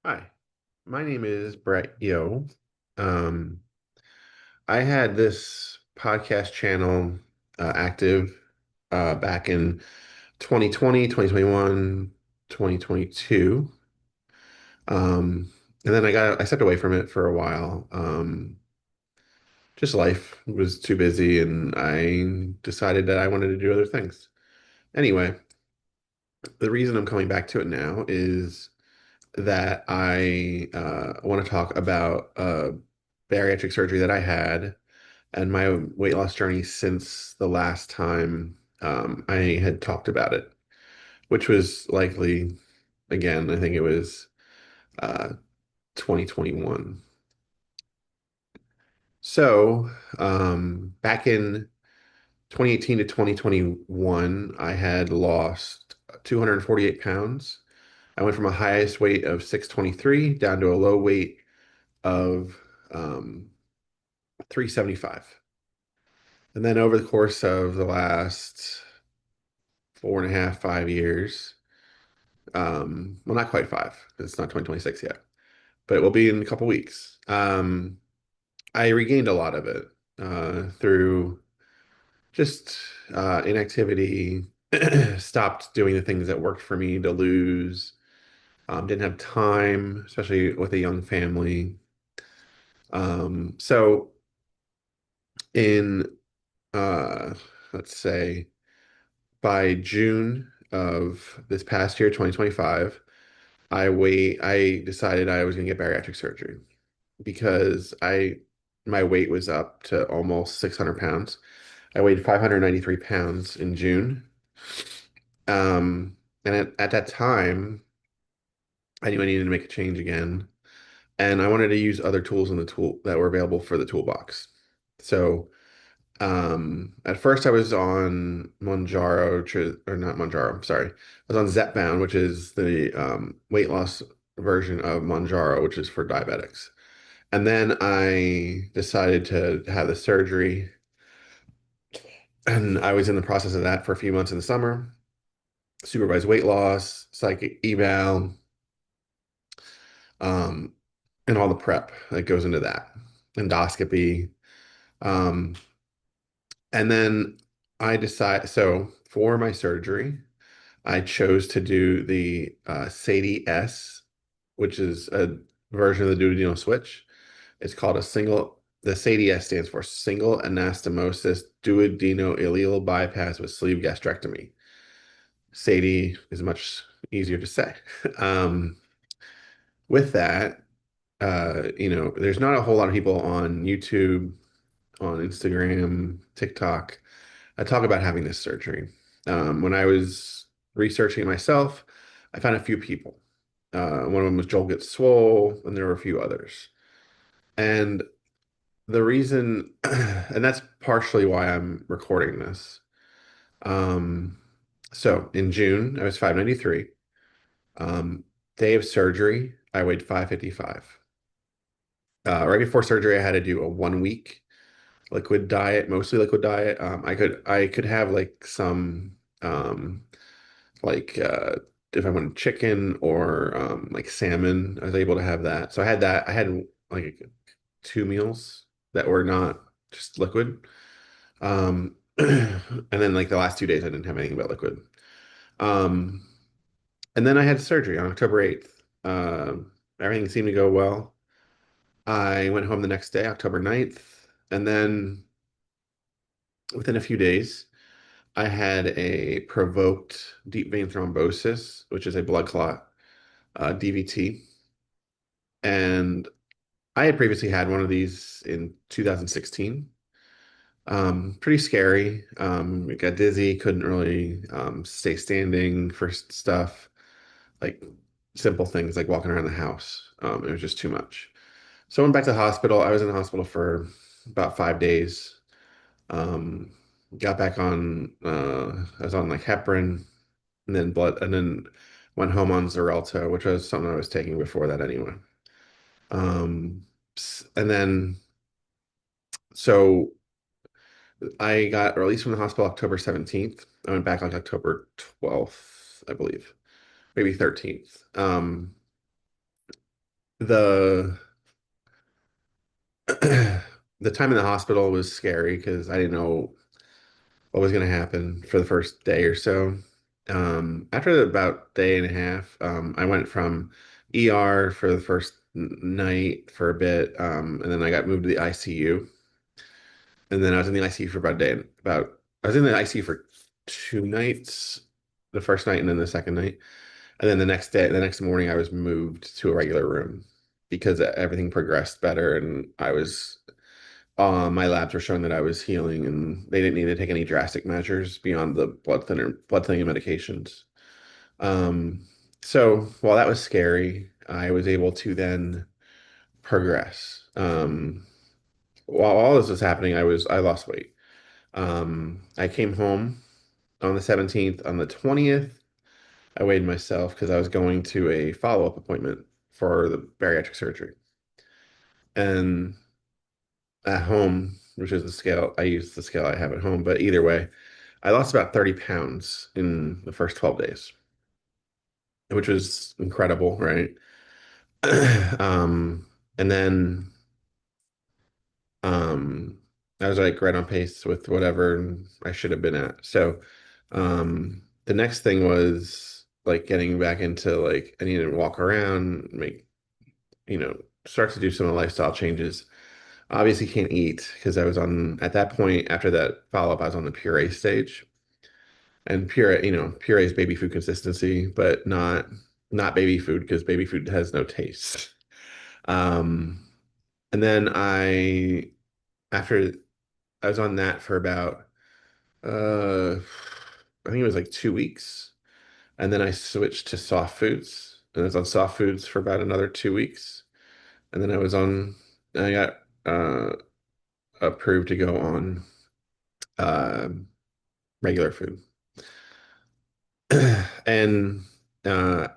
Hi, my name is Brett Yo. Um, I had this podcast channel active back in 2020, 2021, 2022. And then I stepped away from it for a while. Just life was too busy and I decided that I wanted to do other things. Anyway, the reason I'm coming back to it now is that I want to talk about bariatric surgery that I had and my weight loss journey since the last time I had talked about it, which was likely, again, I think it was uh, 2021. So, back in 2018 to 2021, I had lost 248 pounds. I went from a highest weight of 623 down to a low weight of um, 375. And then over the course of the last 4.5, 5 years, well, not quite five, 'cause it's not 2026 yet, but it will be in a couple weeks. I regained a lot of it through just inactivity, stopped doing the things that worked for me to lose, didn't have time, especially with a young family. So in, uh, let's say, by June of this past year, 2025, I decided I was going to get bariatric surgery because I my weight was up to almost 600 pounds. I weighed 593 pounds in June. And at that time, I knew I needed to make a change again. And I wanted to use other tools in the tool that were available for the toolbox. So at first I was on Monjaro, or not Monjaro, I'm sorry. I was on Zepbound, which is the weight loss version of Monjaro, which is for diabetics. And then I decided to have the surgery, and I was in the process of that for a few months in the summer. Supervised weight loss, psychic eval, um, and all the prep that goes into that, endoscopy. Um, and then I decide, so for my surgery, I chose to do the SADI-S, which is a version of the duodenal switch. It's called the SADI-S stands for single anastomosis duodenal bypass with sleeve gastrectomy. SADI is much easier to say. Um, with that, there's not a whole lot of people on YouTube, on Instagram, TikTok. I talk about having this surgery. When I was researching it myself, I found a few people. One of them was Joel Gets Swole, and there were a few others. And the reason, and that's partially why I'm recording this. Um, so in June, I was 593. Um, Day of surgery, I weighed 555. Right before surgery, I had to do a 1 week liquid diet, mostly liquid diet. I could have like some like if I wanted chicken or like salmon, I was able to have that. So I had that. I had like two meals that were not just liquid. And then like the last 2 days, I didn't have anything but liquid. Um, and then I had surgery on October 8th. Everything seemed to go well. I went home the next day, October 9th, and then within a few days, I had a provoked deep vein thrombosis, which is a blood clot, DVT. And I had previously had one of these in 2016. Pretty scary. Got dizzy, couldn't really stay standing for stuff, like simple things like walking around the house. It was just too much. So I went back to the hospital. I was in the hospital for about 5 days. Um, got back on, I was on like heparin and then and then went home on Xarelto, which was something I was taking before that anyway. And then, so I got released from the hospital October 17th. I went back like October 12th, I believe, maybe 13th. the the time in the hospital was scary because I didn't know what was going to happen for the first day or so. After about day and a half, I went from ER for the first night for a bit, and then I got moved to the ICU, and then I was in the ICU for about a day. I was in the ICU for 2 nights, the first night and then the second night, and then the next morning, I was moved to a regular room because everything progressed better, and my labs were showing that I was healing, and they didn't need to take any drastic measures beyond the blood thinning medications. Um, so while that was scary, I was able to then progress. While all this was happening, I lost weight. I came home on the 17th. On the 20th, I weighed myself because I was going to a follow-up appointment for the bariatric surgery. And at home, which is the scale, I use the scale I have at home, but either way, I lost about 30 pounds in the first 12 days, which was incredible, right? Um, and then um, I was like right on pace with whatever I should have been at. So the next thing was like getting back into like I needed to walk around, you know, start to do some of the lifestyle changes. Obviously can't eat because I was on at that point after that follow-up, I was on the puree stage. And puree is baby food consistency, but not baby food because baby food has no taste. Um, and then after I was on that for about I think it was like 2 weeks, and then I switched to soft foods, and I was on soft foods for about another 2 weeks, and then I got approved to go on uh, regular food, and uh,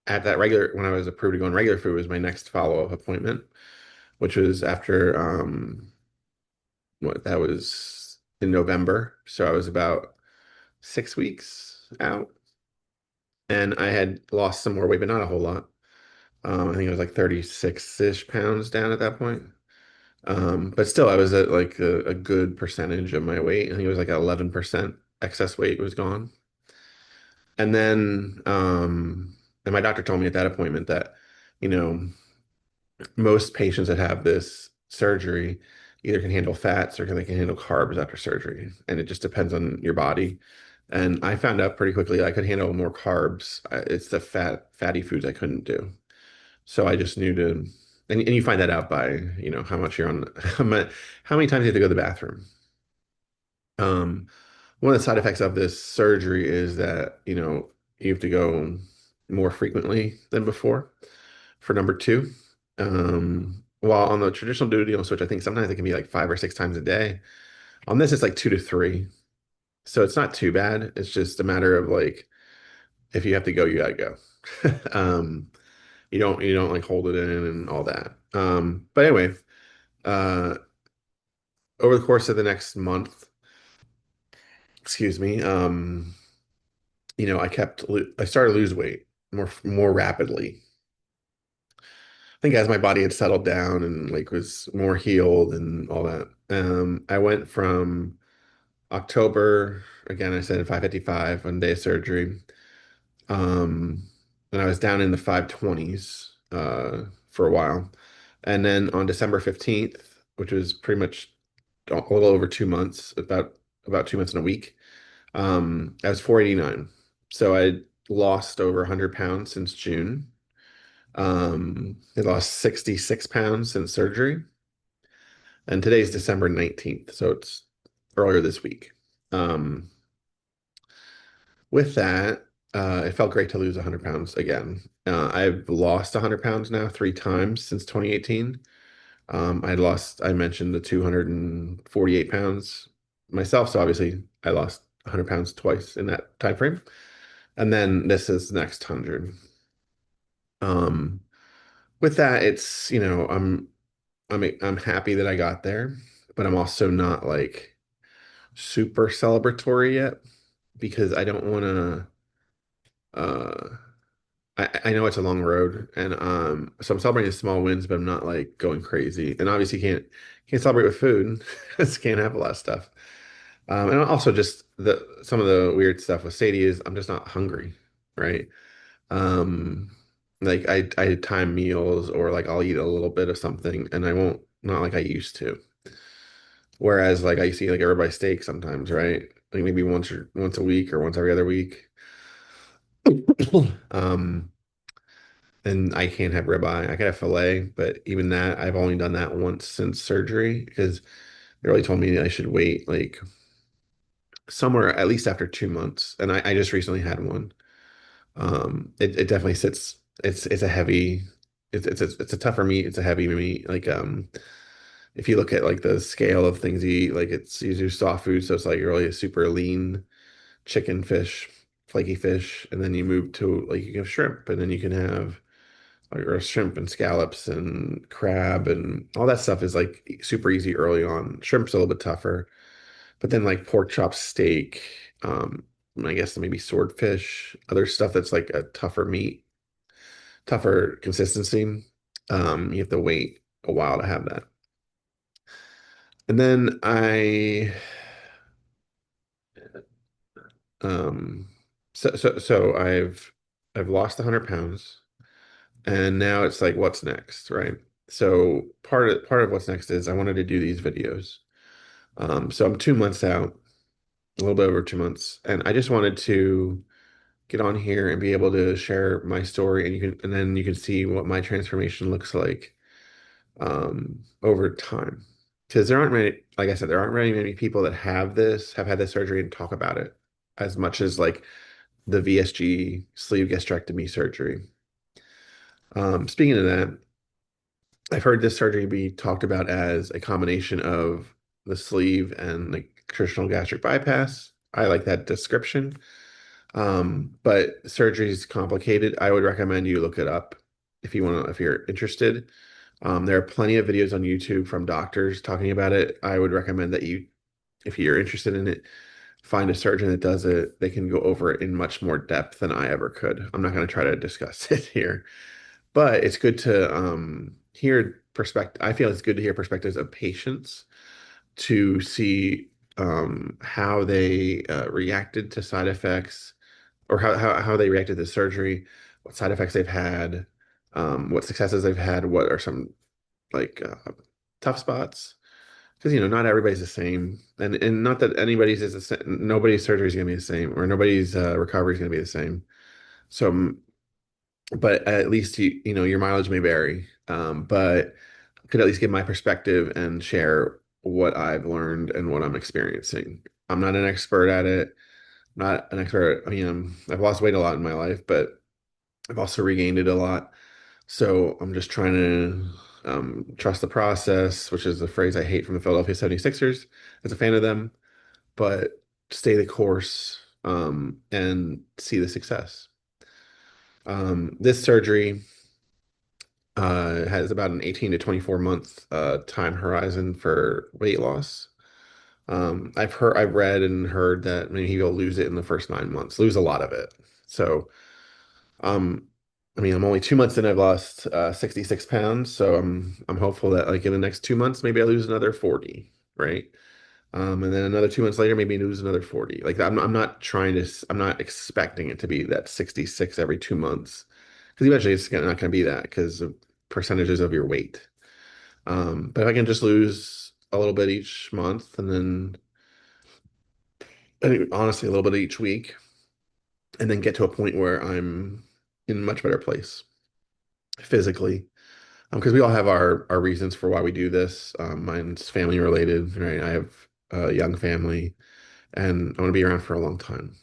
at that regular when I was approved to go on regular food was my next follow-up appointment, which was after what that was in November. So I was about 6 weeks out, and I had lost some more weight, but not a whole lot. I think it was like 36-ish pounds down at that point. But still, I was at like a good percentage of my weight. I think it was like 11% excess weight was gone. And then, and my doctor told me at that appointment that, you know, most patients that have this surgery either can handle fats or they can handle carbs after surgery. And it just depends on your body. And I found out pretty quickly I could handle more carbs. It's the fatty foods I couldn't do. So I just knew to, and you find that out by, how much you're on, how many times you have to go to the bathroom. Um, One of the side effects of this surgery is that, you have to go more frequently than before for number two. While on the traditional duodenal switch, I think sometimes it can be like 5 or 6 times a day. On this, it's like 2 to 3. So it's not too bad. It's just a matter of like, if you have to go, you gotta go. Um, you don't like hold it in and all that. But anyway, uh, over the course of the next month, excuse me, I started to lose weight more rapidly. I think as my body had settled down and like was more healed and all that. I went from October, again, I said 555 on day of surgery. Um, and I was down in the 520s for a while. And then on December 15th, which was pretty much a little over 2 months, about 2 months and a week, I was 489. So I lost over 100 pounds since June. I lost 66 pounds since surgery. And today's December 19th, so it's earlier this week. Um, with that, it felt great to lose 100 pounds again. I've lost 100 pounds now 3 times since 2018. I mentioned the 248 pounds myself. So obviously I lost 100 pounds twice in that time frame. And then this is the next 100. Um, with that, it's, I'm happy that I got there, but I'm also not like super celebratory yet because I don't want to, I know it's a long road, and so I'm celebrating small wins, but I'm not like going crazy. And obviously can't celebrate with food. Just can't have a lot of stuff. And also just the some of the weird stuff with Sadie is I'm just not hungry, right? Um, like I time meals, or like I'll eat a little bit of something and I won't, not like I used to. Whereas like I used to eat like everybody's steak sometimes, right? Like maybe once a week or once every other week. Um, and I can't have ribeye. I can have filet, but even that, I've only done that once since surgery because they really told me I should wait like somewhere at least after 2 months. And I just recently had one. It definitely sits. It's a heavy. It's a tougher meat. It's a heavy meat. Like if you look at like the scale of things you eat, like it's you do soft food, so it's like really a super lean chicken, fish, flaky fish, and then you move to like you can have shrimp, and then you can have like or shrimp and scallops and crab and all that stuff is like super easy early on. Shrimp's a little bit tougher, but then like pork chop, steak, and I guess maybe swordfish, other stuff that's like a tougher meat, tougher consistency. You have to wait a while to have that. And then um, so I've lost 100 pounds, and now it's like, what's next, right? So part of what's next is I wanted to do these videos. So I'm 2 months out, a little bit over 2 months, and I just wanted to get on here and be able to share my story, and then you can see what my transformation looks like over time. Because there aren't many, like I said, there aren't very many people that have had this surgery and talk about it as much as like the VSG sleeve gastrectomy surgery. Speaking of that, I've heard this surgery be talked about as a combination of the sleeve and the traditional gastric bypass. I like that description. But surgery is complicated. I would recommend you look it up if you want to, if you're interested. There are plenty of videos on YouTube from doctors talking about it. I would recommend that you, if you're interested in it, find a surgeon that does it. They can go over it in much more depth than I ever could. I'm not going to try to discuss it here, but it's good to hear perspective. I feel it's good to hear perspectives of patients to see how they reacted to side effects, or how they reacted to surgery, what side effects they've had, what successes they've had, what are some like tough spots. Because not everybody's the same, and not that anybody's is the same. Nobody's surgery is going to be the same, or nobody's recovery is going to be the same. So, but at least your mileage may vary. But I could at least give my perspective and share what I've learned and what I'm experiencing. I'm not an expert at it. Not an expert. I mean, I've lost weight a lot in my life, but I've also regained it a lot. So I'm just trying to trust the process, which is a phrase I hate from the Philadelphia 76ers as a fan of them, but stay the course and see the success. This surgery has about an 18 to 24 month time horizon for weight loss. I've read and heard that maybe he'll lose it in the first 9 months, lose a lot of it. So, um, I mean, I'm only 2 months in. I've lost 66 pounds, so I'm hopeful that like in the next 2 months, maybe I lose another 40, right? And then another 2 months later, maybe lose another 40. Like I'm not trying to, I'm not expecting it to be that 66 every 2 months, because eventually it's not going to be that because of percentages of your weight. But if I can just lose a little bit each month, and then honestly a little bit each week, and then get to a point where I'm in a much better place physically, because we all have our reasons for why we do this. Mine's family related, right? I have a young family, and I want to be around for a long time,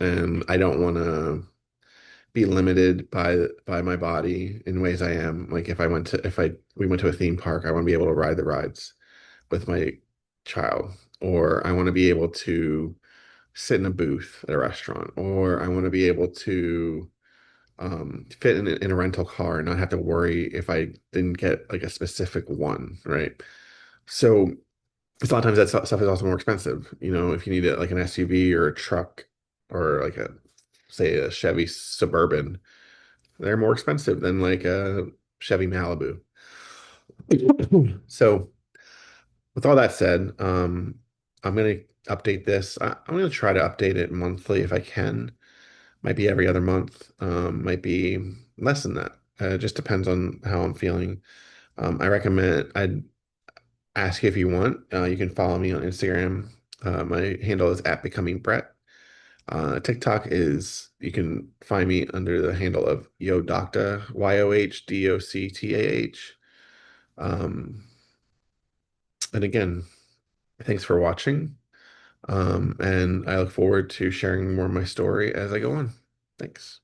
and I don't want to be limited by my body in ways I am. Like if I we went to a theme park, I want to be able to ride the rides with my child, or I want to be able to sit in a booth at a restaurant, or I want to be able to fit in a rental car and not have to worry if I didn't get like a specific one, right? So a lot of times that stuff is also more expensive. If you need like an SUV or a truck or like say a Chevy Suburban, They're more expensive than like a Chevy Malibu. So with all that said, I'm gonna update this. I'm gonna try to update it monthly if I can. Might be every other month. Might be less than that. It just depends on how I'm feeling. I'd ask you if you want. You can follow me on Instagram. My handle is at becoming Brett. TikTok is you can find me under the handle of Yo Docta, YOHDOCTAH. Um, and again, thanks for watching. And I look forward to sharing more of my story as I go on. Thanks.